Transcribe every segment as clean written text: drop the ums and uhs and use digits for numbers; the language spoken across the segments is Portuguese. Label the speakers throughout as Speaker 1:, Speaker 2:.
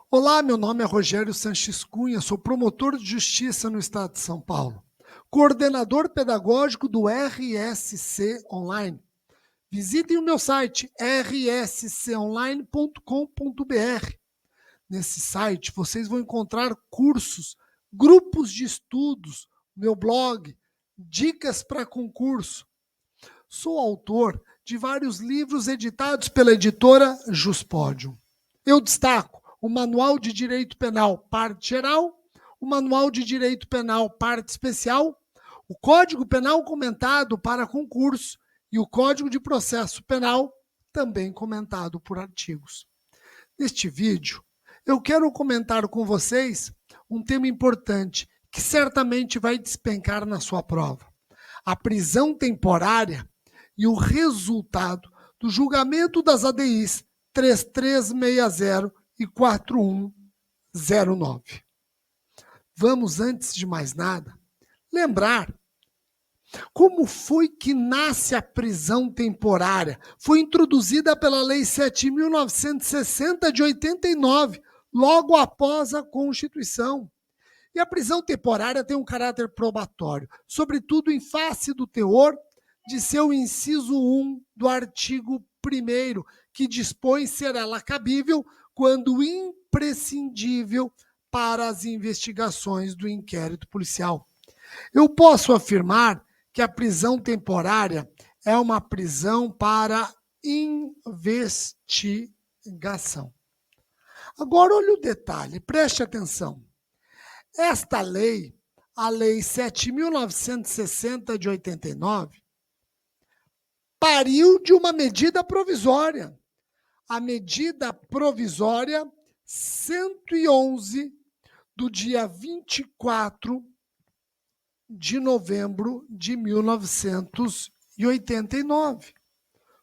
Speaker 1: Olá, meu nome é Rogério Sanches Cunha, sou promotor de justiça no estado de São Paulo, coordenador pedagógico do RSC Online. Visitem o meu site rsconline.com.br. Nesse site vocês vão encontrar cursos, grupos de estudos, meu blog, dicas para concurso. Sou autor de vários livros editados pela editora Juspodium. Eu destaco o Manual de Direito Penal, parte geral, o Manual de Direito Penal, parte especial, o Código Penal comentado para concurso e o Código de Processo Penal, também comentado por artigos. Neste vídeo, eu quero comentar com vocês um tema importante que certamente vai despencar na sua prova: a prisão temporária e o resultado do julgamento das ADIs 3360 e 4109. Vamos, antes de mais nada, lembrar como foi que nasce a prisão temporária. Foi introduzida pela Lei 7.960 de 89, logo após a Constituição. E a prisão temporária tem um caráter probatório, sobretudo em face do teor de seu inciso 1 do artigo 1º, que dispõe ser ela cabível quando imprescindível para as investigações do inquérito policial. Eu posso afirmar que a prisão temporária é uma prisão para investigação. Agora, olha o detalhe, preste atenção. Esta lei, a Lei 7.960 de 89, pariu de uma medida provisória. A medida provisória 111, do dia 24 de novembro de 1989.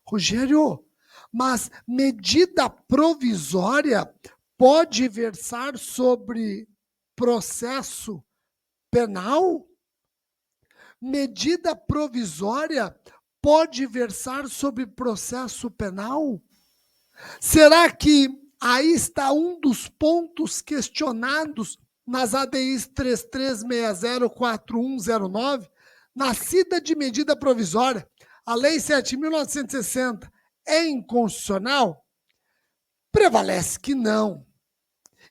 Speaker 1: Rogério, mas medida provisória pode versar sobre processo penal? Medida provisória pode versar sobre processo penal? Será que aí está um dos pontos questionados nas ADIs 3360 e 4109? Nascida de medida provisória, a Lei 7.960 é inconstitucional? Prevalece que não.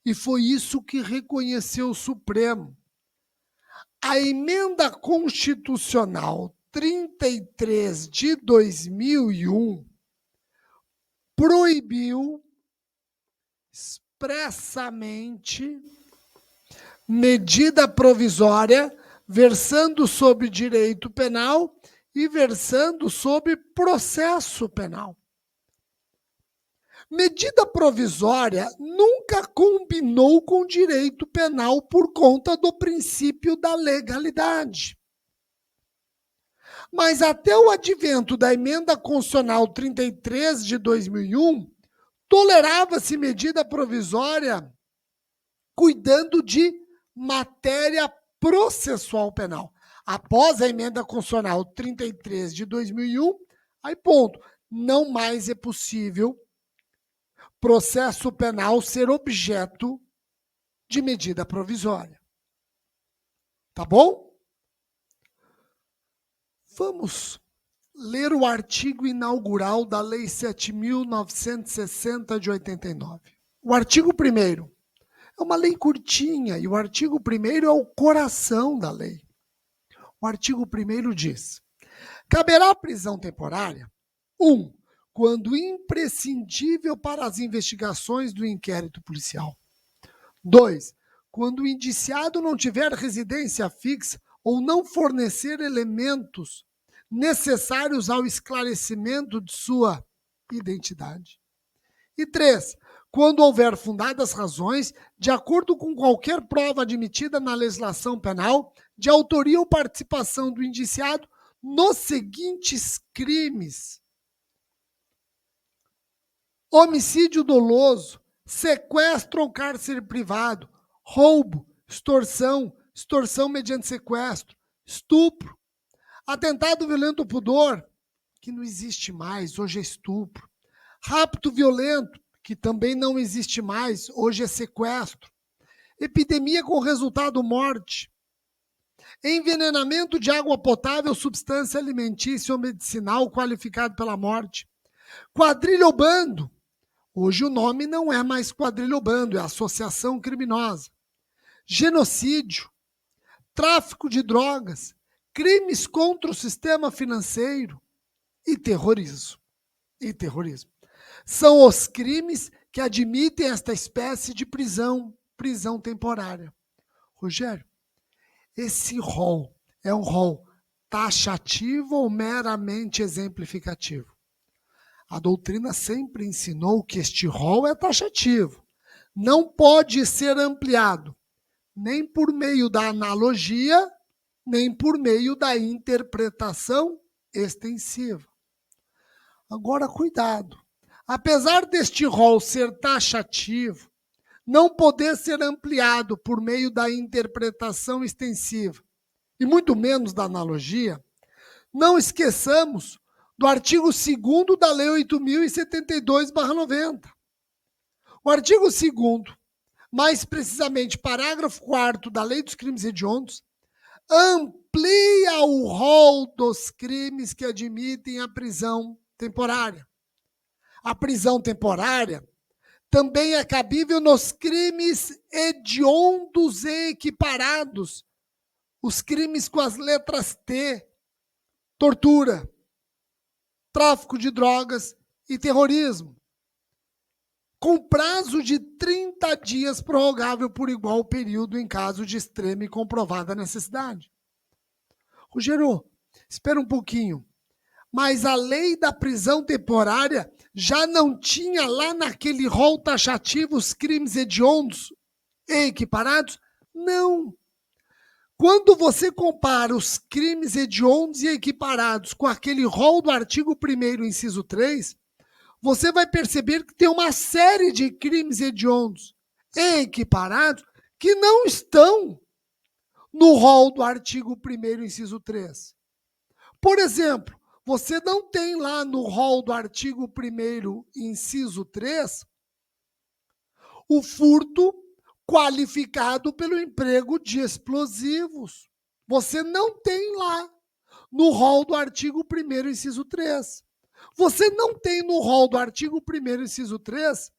Speaker 1: E foi isso que reconheceu o Supremo. A emenda constitucional 33 de 2001 proibiu expressamente medida provisória versando sobre direito penal e versando sobre processo penal. Medida provisória nunca combinou com direito penal por conta do princípio da legalidade. Mas até o advento da emenda constitucional 33 de 2001, tolerava-se medida provisória cuidando de matéria processual penal. Após a emenda constitucional 33 de 2001, aí ponto, não mais é possível processo penal ser objeto de medida provisória. Tá bom? Vamos ler o artigo inaugural da Lei 7.960 de 89. O artigo 1º é uma lei curtinha e o artigo 1º é o coração da lei. O artigo 1º diz: caberá prisão temporária, 1. Quando imprescindível para as investigações do inquérito policial. 2. Quando o indiciado não tiver residência fixa ou não fornecer elementos necessários ao esclarecimento de sua identidade. E 3. Quando houver fundadas razões, de acordo com qualquer prova admitida na legislação penal, de autoria ou participação do indiciado nos seguintes crimes: homicídio doloso, sequestro ou cárcere privado, roubo, extorsão, extorsão mediante sequestro, estupro, atentado violento ao pudor, que não existe mais, hoje é estupro, rapto violento, que também não existe mais, hoje é sequestro. Epidemia com resultado morte. Envenenamento de água potável, substância alimentícia ou medicinal qualificado pela morte. Quadrilha ou bando. Hoje o nome não é mais quadrilha ou bando, é associação criminosa. Genocídio, tráfico de drogas, crimes contra o sistema financeiro e terrorismo. São os crimes que admitem esta espécie de prisão temporária. Rogério, esse rol é um rol taxativo ou meramente exemplificativo? A doutrina sempre ensinou que este rol é taxativo. Não pode ser ampliado, nem por meio da analogia, nem por meio da interpretação extensiva. Agora, cuidado. Apesar deste rol ser taxativo, não poder ser ampliado por meio da interpretação extensiva, e muito menos da analogia, não esqueçamos do artigo 2º da Lei 8.072/90. O artigo 2º, mais precisamente parágrafo 4º da Lei dos Crimes Hediondos, amplia o rol dos crimes que admitem a prisão temporária. A prisão temporária também é cabível nos crimes hediondos e equiparados, os crimes com as letras T, tortura, tráfico de drogas e terrorismo, com prazo de 30 dias prorrogável por igual período em caso de extrema e comprovada necessidade. Rogério, espera um pouquinho. Mas a lei da prisão temporária já não tinha lá naquele rol taxativo os crimes hediondos e equiparados? Não. Quando você compara os crimes hediondos e equiparados com aquele rol do artigo 1º, inciso 3, você vai perceber que tem uma série de crimes hediondos e equiparados que não estão no rol do artigo 1º, inciso 3. Por exemplo, você não tem lá no rol do artigo 1º, inciso 3, o furto qualificado pelo emprego de explosivos. Você não tem lá no rol do artigo 1º, inciso 3. Você não tem no rol do artigo 1º, inciso 3,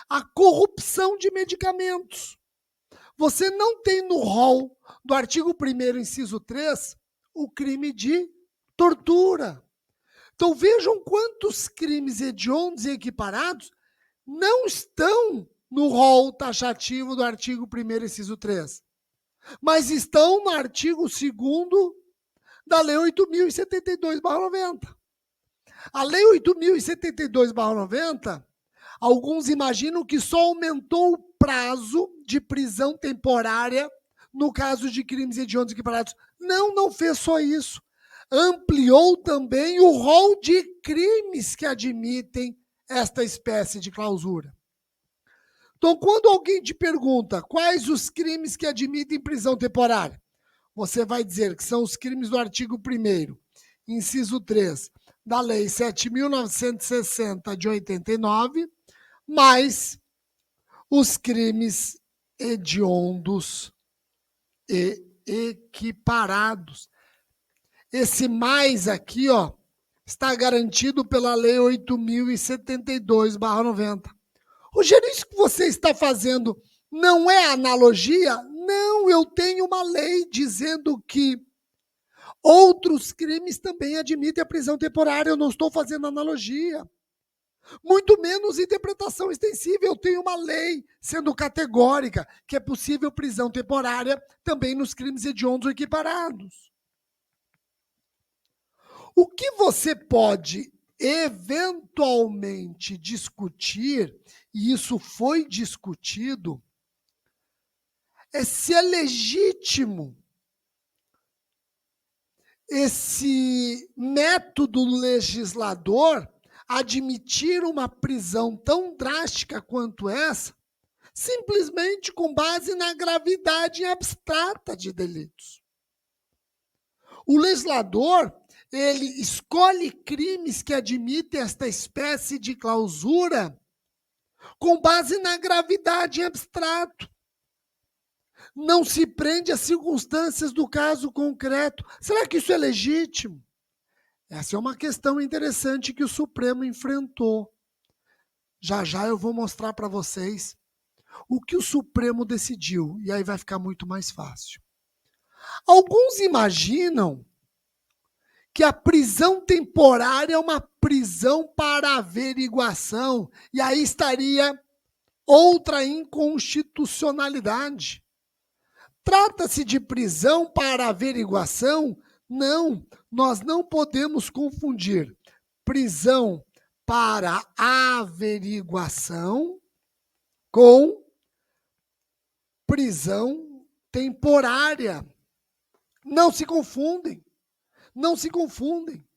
Speaker 1: a corrupção de medicamentos. Você não tem no rol do artigo 1º, inciso 3, o crime de tortura. Então vejam quantos crimes hediondos e equiparados não estão no rol taxativo do artigo 1º, inciso 3, mas estão no artigo 2º da Lei 8.072/90. A Lei 8.072/90, alguns imaginam que só aumentou o prazo de prisão temporária no caso de crimes hediondos e equiparados. Não, não fez só isso. Ampliou também o rol de crimes que admitem esta espécie de clausura. Então, quando alguém te pergunta quais os crimes que admitem prisão temporária, você vai dizer que são os crimes do artigo 1º, inciso 3, da Lei 7.960 de 89, mais os crimes hediondos e equiparados. Esse mais aqui, ó, está garantido pela Lei 8.072/90. Rogério, isso que você está fazendo não é analogia? Não, eu tenho uma lei dizendo que outros crimes também admitem a prisão temporária. Eu não estou fazendo analogia. Muito menos interpretação extensiva. Eu tenho uma lei sendo categórica que é possível prisão temporária também nos crimes hediondos ou equiparados. O que você pode eventualmente discutir, e isso foi discutido, é se é legítimo esse método legislador admitir uma prisão tão drástica quanto essa, simplesmente com base na gravidade abstrata de delitos. O legislador, ele escolhe crimes que admitem esta espécie de clausura com base na gravidade em abstrato. Não se prende às circunstâncias do caso concreto. Será que isso é legítimo? Essa é uma questão interessante que o Supremo enfrentou. Já já eu vou mostrar para vocês o que o Supremo decidiu, e aí vai ficar muito mais fácil. Alguns imaginam que a prisão temporária é uma prisão para averiguação, e aí estaria outra inconstitucionalidade. Trata-se de prisão para averiguação? Não, nós não podemos confundir prisão para averiguação com prisão temporária. Não se confundem. Não se confundem.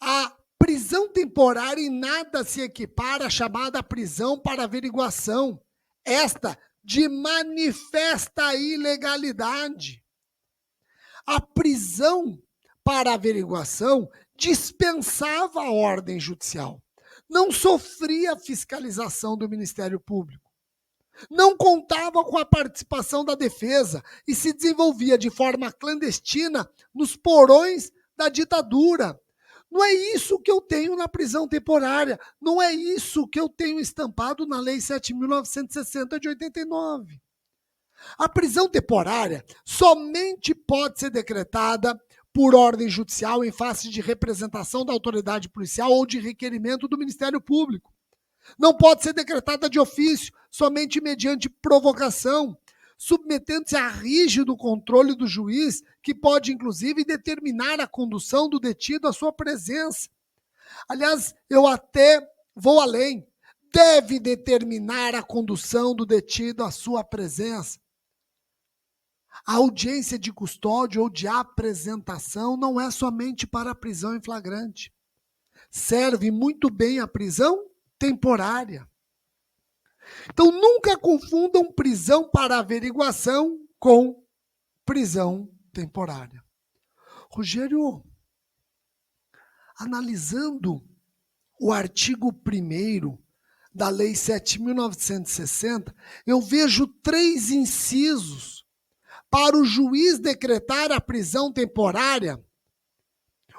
Speaker 1: A prisão temporária em nada se equipara à chamada prisão para averiguação. Esta de manifesta ilegalidade. A prisão para averiguação dispensava a ordem judicial. Não sofria fiscalização do Ministério Público. Não contava com a participação da defesa e se desenvolvia de forma clandestina nos porões da ditadura. Não é isso que eu tenho na prisão temporária, não é isso que eu tenho estampado na Lei 7.960 de 89. A prisão temporária somente pode ser decretada por ordem judicial em face de representação da autoridade policial ou de requerimento do Ministério Público. Não pode ser decretada de ofício, somente mediante provocação, submetendo-se a rígido controle do juiz, que pode, inclusive, determinar a condução do detido à sua presença. Aliás, eu até vou além. Deve determinar a condução do detido à sua presença. A audiência de custódia ou de apresentação não é somente para a prisão em flagrante. Serve muito bem a prisão temporária. Então, nunca confundam prisão para averiguação com prisão temporária. Rogério, analisando o artigo 1º da Lei 7.960, eu vejo 3 incisos para o juiz decretar a prisão temporária.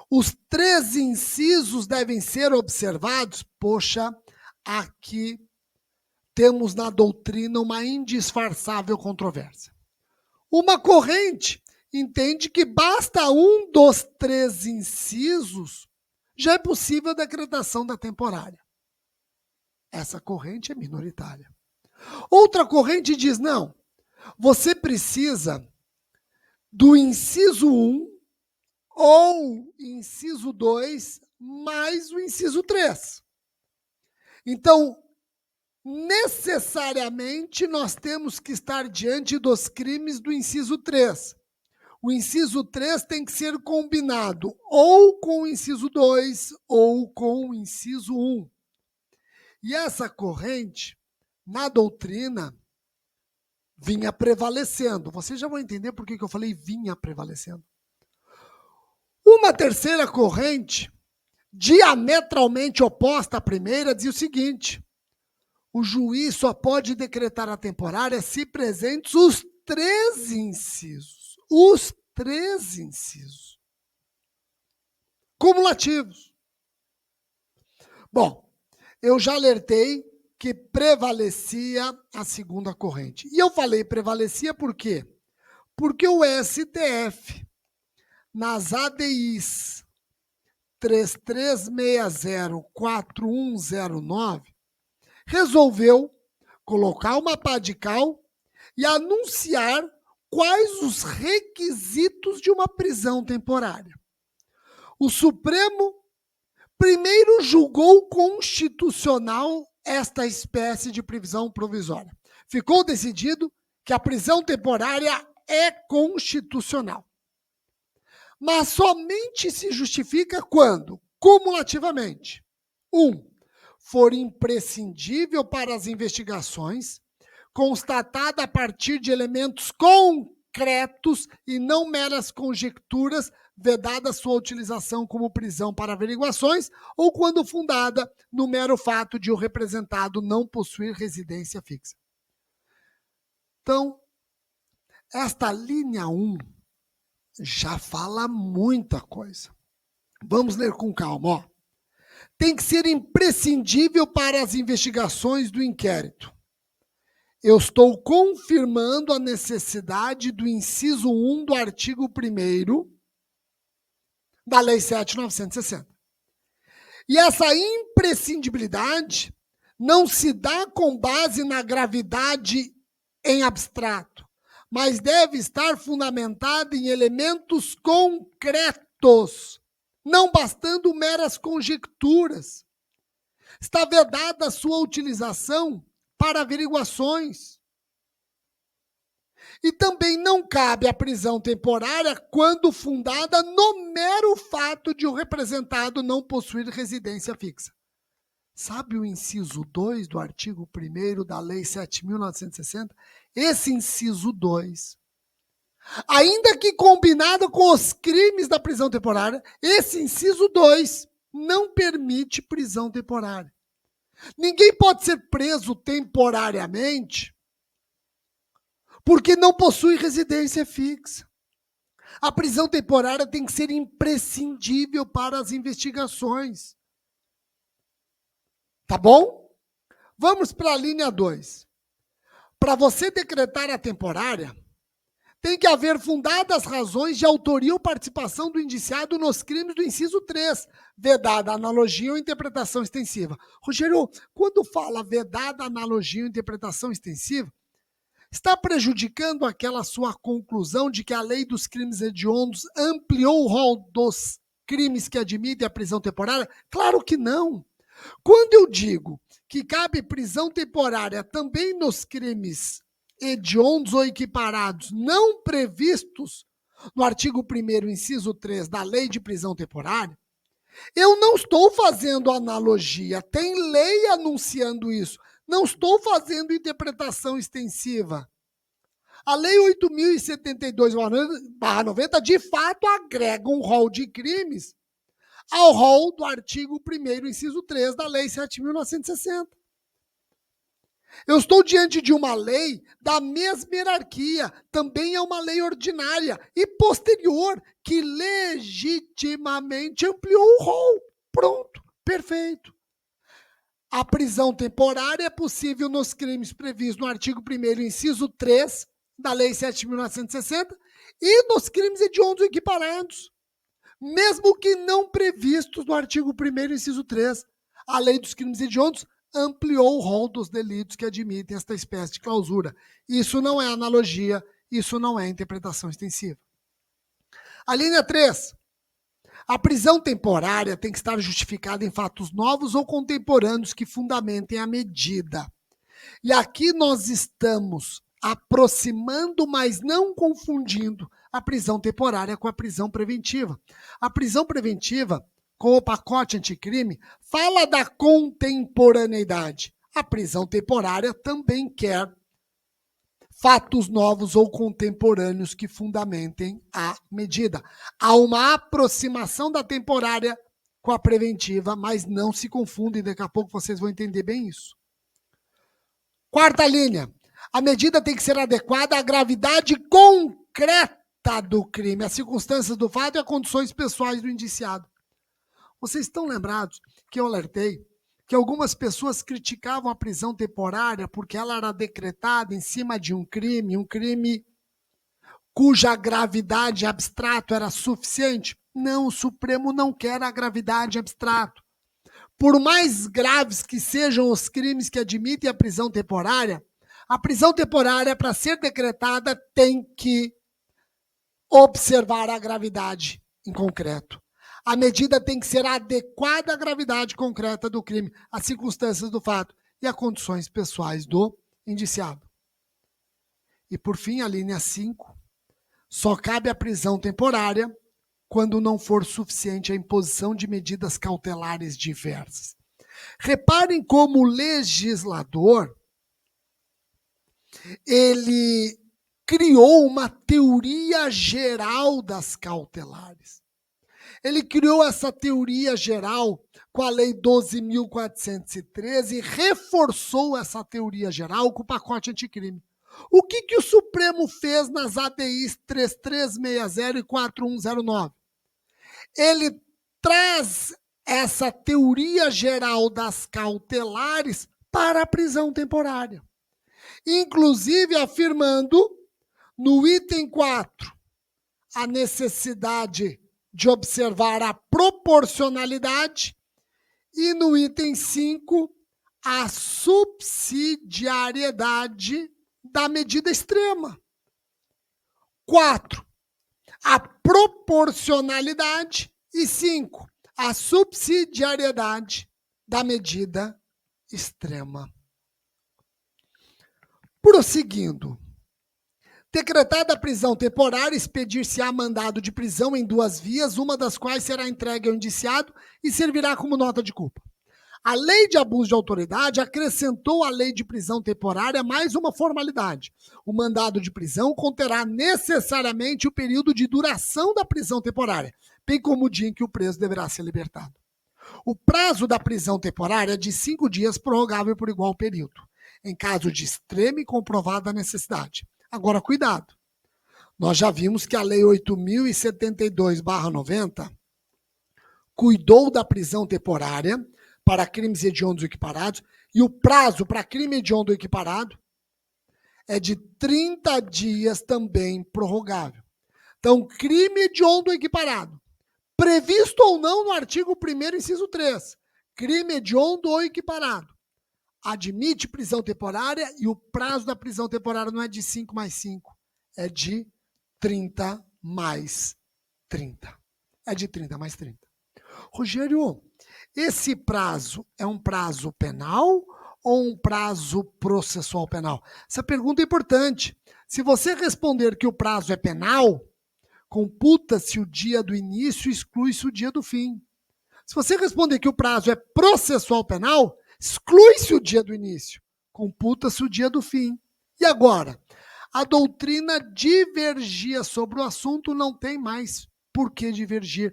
Speaker 1: Os 3 incisos devem ser observados. Poxa, aqui temos na doutrina uma indisfarçável controvérsia. Uma corrente entende que basta um dos 3 incisos, já é possível a decretação da temporária. Essa corrente é minoritária. Outra corrente diz, não, você precisa do inciso 1 ou inciso 2 mais o inciso 3. Então, necessariamente, nós temos que estar diante dos crimes do inciso 3. O inciso 3 tem que ser combinado ou com o inciso 2 ou com o inciso 1. E essa corrente, na doutrina, vinha prevalecendo. Vocês já vão entender por que eu falei vinha prevalecendo. Uma terceira corrente, diametralmente oposta à primeira, diz o seguinte: o juiz só pode decretar a temporária se presentes os 3 incisos. Os 3 incisos. Cumulativos. Bom, eu já alertei que prevalecia a segunda corrente. E eu falei prevalecia por quê? Porque o STF, nas ADIs 33604109, resolveu colocar uma pá de cal e anunciar quais os requisitos de uma prisão temporária. O Supremo primeiro julgou constitucional esta espécie de prisão provisória. Ficou decidido que a prisão temporária é constitucional. Mas somente se justifica quando, cumulativamente, 1. For imprescindível para as investigações, constatada a partir de elementos concretos e não meras conjecturas vedada sua utilização como prisão para averiguações ou quando fundada no mero fato de o representado não possuir residência fixa. Então, esta linha 1 já fala muita coisa. Vamos ler com calma, ó. Tem que ser imprescindível para as investigações do inquérito. Eu estou confirmando a necessidade do inciso 1 do artigo 1º da Lei 7.960. E essa imprescindibilidade não se dá com base na gravidade em abstrato, mas deve estar fundamentada em elementos concretos, não bastando meras conjecturas. Está vedada a sua utilização para averiguações. E também não cabe a prisão temporária quando fundada no mero fato de o representado não possuir residência fixa. Sabe o inciso 2 do artigo 1º da Lei 7.960? Esse inciso 2, ainda que combinado com os crimes da prisão temporária, esse inciso 2 não permite prisão temporária. Ninguém pode ser preso temporariamente porque não possui residência fixa. A prisão temporária tem que ser imprescindível para as investigações. Tá bom? Vamos para a linha 2. Para você decretar a temporária, tem que haver fundadas razões de autoria ou participação do indiciado nos crimes do inciso 3, vedada analogia ou interpretação extensiva. Rogério, quando fala vedada analogia ou interpretação extensiva, está prejudicando aquela sua conclusão de que a lei dos crimes hediondos ampliou o rol dos crimes que admitem a prisão temporária? Claro que não. Quando eu digo que cabe prisão temporária também nos crimes hediondos ou equiparados não previstos no artigo 1º, inciso 3 da Lei de Prisão Temporária, eu não estou fazendo analogia, tem lei anunciando isso. Não estou fazendo interpretação extensiva. A Lei 8.072/90, de fato, agrega um rol de crimes ao rol do artigo 1º, inciso 3 da Lei 7.960. Eu estou diante de uma lei da mesma hierarquia, também é uma lei ordinária e posterior, que legitimamente ampliou o rol. Pronto, perfeito. A prisão temporária é possível nos crimes previstos no artigo 1º, inciso 3 da Lei 7.960 e nos crimes hediondos equiparados, mesmo que não previstos no artigo 1º, inciso 3. A Lei dos Crimes Hediondos ampliou o rol dos delitos que admitem esta espécie de clausura. Isso não é analogia, isso não é interpretação extensiva. A linha 3. A prisão temporária tem que estar justificada em fatos novos ou contemporâneos que fundamentem a medida. E aqui nós estamos aproximando, mas não confundindo, a prisão temporária com a prisão preventiva. A prisão preventiva, com o pacote anticrime, fala da contemporaneidade. A prisão temporária também quer fatos novos ou contemporâneos que fundamentem a medida. Há uma aproximação da temporária com a preventiva, mas não se confundem, daqui a pouco vocês vão entender bem isso. Quarta linha. A medida tem que ser adequada à gravidade concreta do crime, às circunstâncias do fato e às condições pessoais do indiciado. Vocês estão lembrados que eu alertei que algumas pessoas criticavam a prisão temporária porque ela era decretada em cima de um crime cuja gravidade abstrato era suficiente? Não, o Supremo não quer a gravidade abstrato. Por mais graves que sejam os crimes que admitem a prisão temporária, para ser decretada, tem que observar a gravidade em concreto. A medida tem que ser adequada à gravidade concreta do crime, às circunstâncias do fato e às condições pessoais do indiciado. E, por fim, a linha 5. Só cabe a prisão temporária quando não for suficiente a imposição de medidas cautelares diversas. Reparem como o legislador ele criou uma teoria geral das cautelares. Ele criou essa teoria geral com a Lei 12.413 e reforçou essa teoria geral com o pacote anticrime. O que o Supremo fez nas ADIs 3360 e 4109? Ele traz essa teoria geral das cautelares para a prisão temporária, inclusive afirmando no item 4 a necessidade de observar a proporcionalidade e no item 5 a subsidiariedade da medida extrema. 4, a proporcionalidade e 5, a subsidiariedade da medida extrema. Prosseguindo. Decretada a prisão temporária, expedir-se-á mandado de prisão em 2 vias, uma das quais será entregue ao indiciado e servirá como nota de culpa. A lei de abuso de autoridade acrescentou à lei de prisão temporária mais uma formalidade. O mandado de prisão conterá necessariamente o período de duração da prisão temporária, bem como o dia em que o preso deverá ser libertado. O prazo da prisão temporária é de 5 dias, prorrogável por igual período, em caso de extrema e comprovada necessidade. Agora, cuidado. Nós já vimos que a Lei 8.072/90 cuidou da prisão temporária para crimes hediondos ou equiparados e o prazo para crime hediondo ou equiparado é de 30 dias também prorrogável. Então, crime hediondo ou equiparado, previsto ou não no artigo 1º, inciso 3, crime hediondo ou equiparado, admite prisão temporária e o prazo da prisão temporária não é de 5 mais 5, é de 30 mais 30. É de 30 mais 30. Rogério, esse prazo é um prazo penal ou um prazo processual penal? Essa pergunta é importante. Se você responder que o prazo é penal, computa-se o dia do início e exclui-se o dia do fim. Se você responder que o prazo é processual penal, exclui-se o dia do início, computa-se o dia do fim. E agora? A doutrina divergia sobre o assunto, não tem mais por que divergir.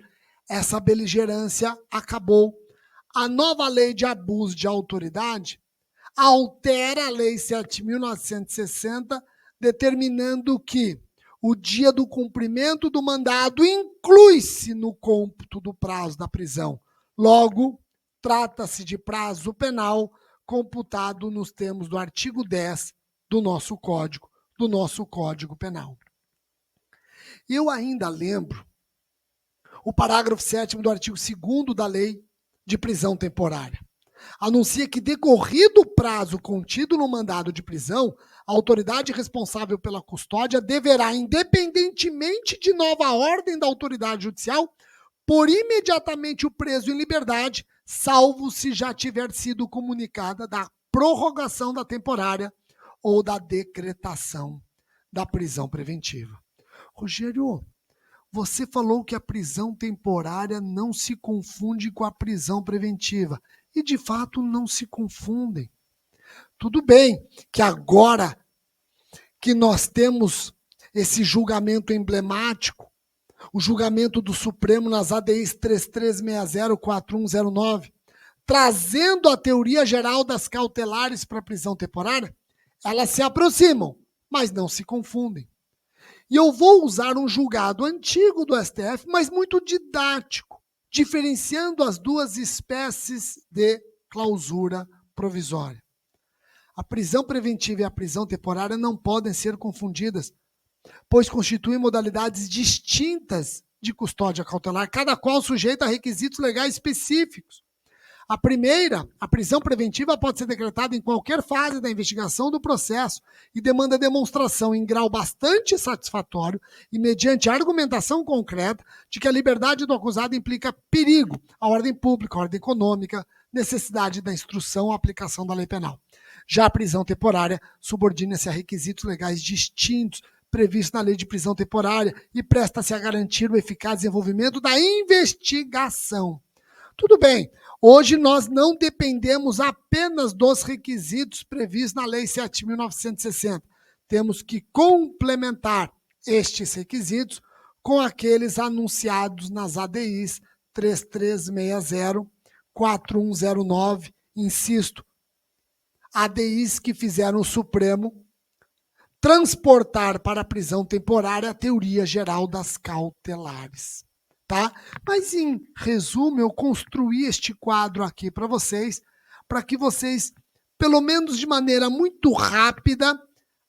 Speaker 1: Essa beligerância acabou. A nova lei de abuso de autoridade altera a Lei 7.960, determinando que o dia do cumprimento do mandado inclui-se no cômputo do prazo da prisão. Logo, trata-se de prazo penal computado nos termos do artigo 10 do nosso Código Penal. Eu ainda lembro o parágrafo 7º do artigo 2º da Lei de Prisão Temporária. Anuncia que, decorrido o prazo contido no mandado de prisão, a autoridade responsável pela custódia deverá, independentemente de nova ordem da autoridade judicial, pôr imediatamente o preso em liberdade, salvo se já tiver sido comunicada da prorrogação da temporária ou da decretação da prisão preventiva. Rogério, você falou que a prisão temporária não se confunde com a prisão preventiva. E, de fato, não se confundem. Tudo bem que agora que nós temos esse julgamento emblemático, o julgamento do Supremo nas ADIs 3360 e 4109, trazendo a teoria geral das cautelares para a prisão temporária, elas se aproximam, mas não se confundem. E eu vou usar um julgado antigo do STF, mas muito didático, diferenciando as duas espécies de clausura provisória. A prisão preventiva e a prisão temporária não podem ser confundidas, pois constituem modalidades distintas de custódia cautelar, cada qual sujeita a requisitos legais específicos. A primeira, a prisão preventiva, pode ser decretada em qualquer fase da investigação do processo e demanda demonstração em grau bastante satisfatório e mediante argumentação concreta de que a liberdade do acusado implica perigo à ordem pública, à ordem econômica, necessidade da instrução ou aplicação da lei penal. Já a prisão temporária subordina-se a requisitos legais distintos previstos na lei de prisão temporária e presta-se a garantir o eficaz desenvolvimento da investigação. Tudo bem, hoje nós não dependemos apenas dos requisitos previstos na Lei 7.960. Temos que complementar estes requisitos com aqueles anunciados nas ADIs 3360, 4109, insisto, ADIs que fizeram o Supremo transportar para a prisão temporária a teoria geral das cautelares, tá? Mas, em resumo, eu construí este quadro aqui para que vocês, pelo menos de maneira muito rápida,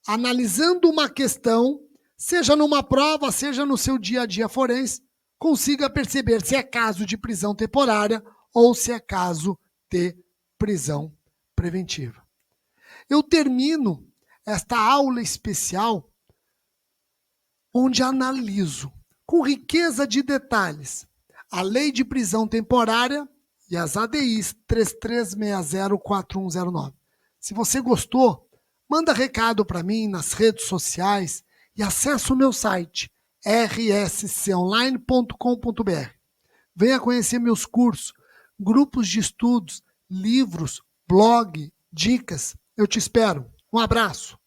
Speaker 1: analisando uma questão, seja numa prova, seja no seu dia a dia forense, consiga perceber se é caso de prisão temporária ou se é caso de prisão preventiva. Eu termino esta aula especial onde analiso com riqueza de detalhes a lei de prisão temporária e as ADIs 3360 4109. Se você gostou, manda recado para mim nas redes sociais e acesse o meu site rsconline.com.br. Venha conhecer meus cursos, grupos de estudos, livros, blog, dicas. Eu te espero. Um abraço.